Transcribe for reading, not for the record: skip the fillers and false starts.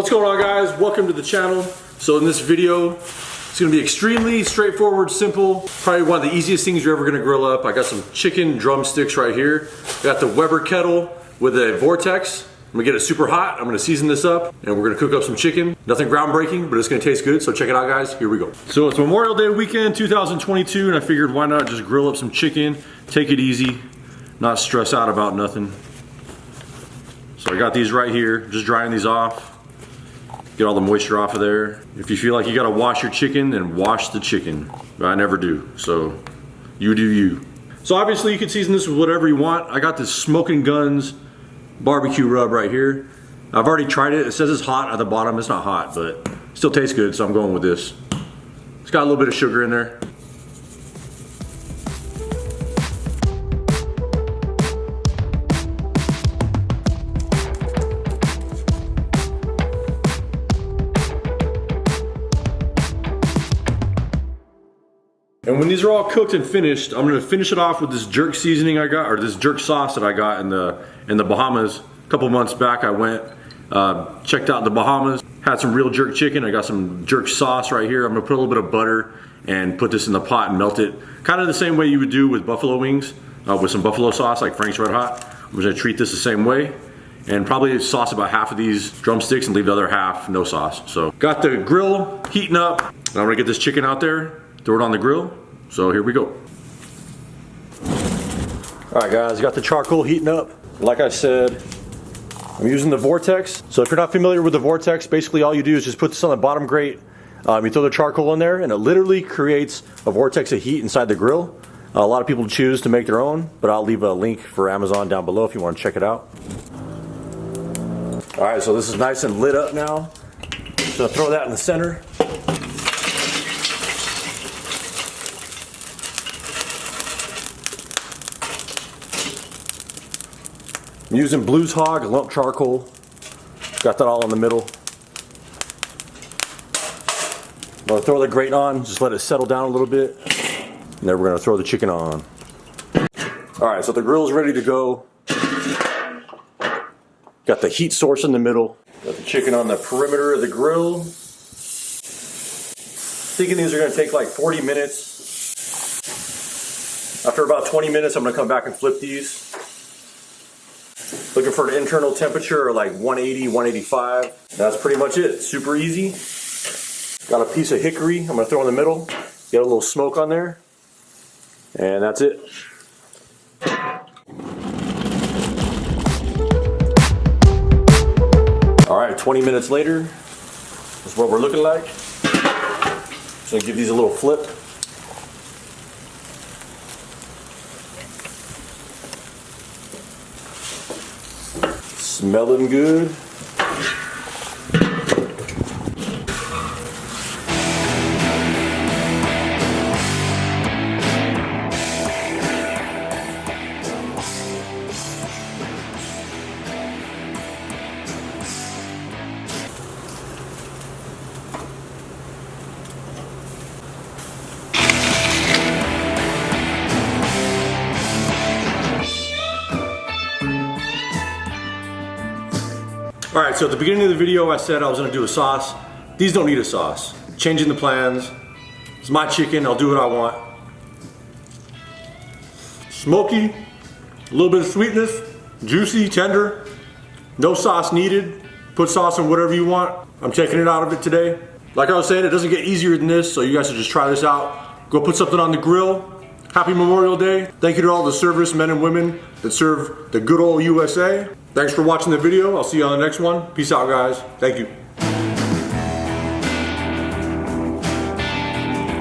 What's going on, guys? Welcome to the channel. So in this video, it's gonna be extremely straightforward, simple. Probably one of the easiest things you're ever gonna grill up. I got some chicken drumsticks right here. Got the Weber kettle with a Vortex. I'm gonna get it super hot. I'm gonna season this up and we're gonna cook up some chicken. Nothing groundbreaking, but it's gonna taste good. So check it out, guys. Here we go. So it's Memorial Day weekend 2022 and I figured why not just grill up some chicken, take it easy, not stress out about nothing. So I got these right here, just drying these off. Get all the moisture off of there. If you feel like you gotta wash your chicken, then wash the chicken. But I never do, so you do you. So obviously you can season this with whatever you want. I got this Smoking Guns barbecue rub right here. I've already tried it. It says it's hot at the bottom. It's not hot, but still tastes good, so I'm going with this. It's got a little bit of sugar in there. And when these are all cooked and finished, I'm gonna finish it off with this jerk seasoning I got, or this jerk sauce that I got in the Bahamas. A couple months back I went, checked out the Bahamas, had some real jerk chicken. I got some jerk sauce right here. I'm gonna put a little bit of butter and put this in the pot and melt it. Kind of the same way you would do with buffalo wings, with some buffalo sauce like Frank's Red Hot. I'm gonna treat this the same way and probably sauce about half of these drumsticks and leave the other half no sauce. So got the grill heating up. And I'm gonna get this chicken out there, throw it on the grill. So here we go. All right, guys, got the charcoal heating up. Like I said, I'm using the Vortex. So if you're not familiar with the Vortex, basically all you do is just put this on the bottom grate. You throw the charcoal in there and it literally creates a vortex of heat inside the grill. A lot of people choose to make their own, but I'll leave a link for Amazon down below if you want to check it out. All right, so this is nice and lit up now. So I'll throw that in the center. I'm using Blues Hog lump charcoal. Got that all in the middle. I'm gonna throw the grate on, just let it settle down a little bit. And then we're gonna throw the chicken on. All right, so the grill's ready to go. Got the heat source in the middle. Got the chicken on the perimeter of the grill. Thinking these are gonna take like 40 minutes. After about 20 minutes, I'm gonna come back and flip these. Looking for an internal temperature of like 180, 185. That's pretty much it. Super easy. Got a piece of hickory I'm gonna throw in the middle. Get a little smoke on there. And that's it. All right, 20 minutes later, that's what we're looking like. Just gonna give these a little flip. Smelling good. All right, so at the beginning of the video, I said I was gonna do a sauce. These don't need a sauce. Changing the plans. It's my chicken, I'll do what I want. Smoky, a little bit of sweetness, juicy, tender. No sauce needed. Put sauce on whatever you want. I'm taking it out of it today. Like I was saying, it doesn't get easier than this, so you guys should just try this out. Go put something on the grill. Happy Memorial Day. Thank you to all the service men and women that serve the good old USA. Thanks for watching the video. I'll see you on the next one. Peace out, guys. Thank you.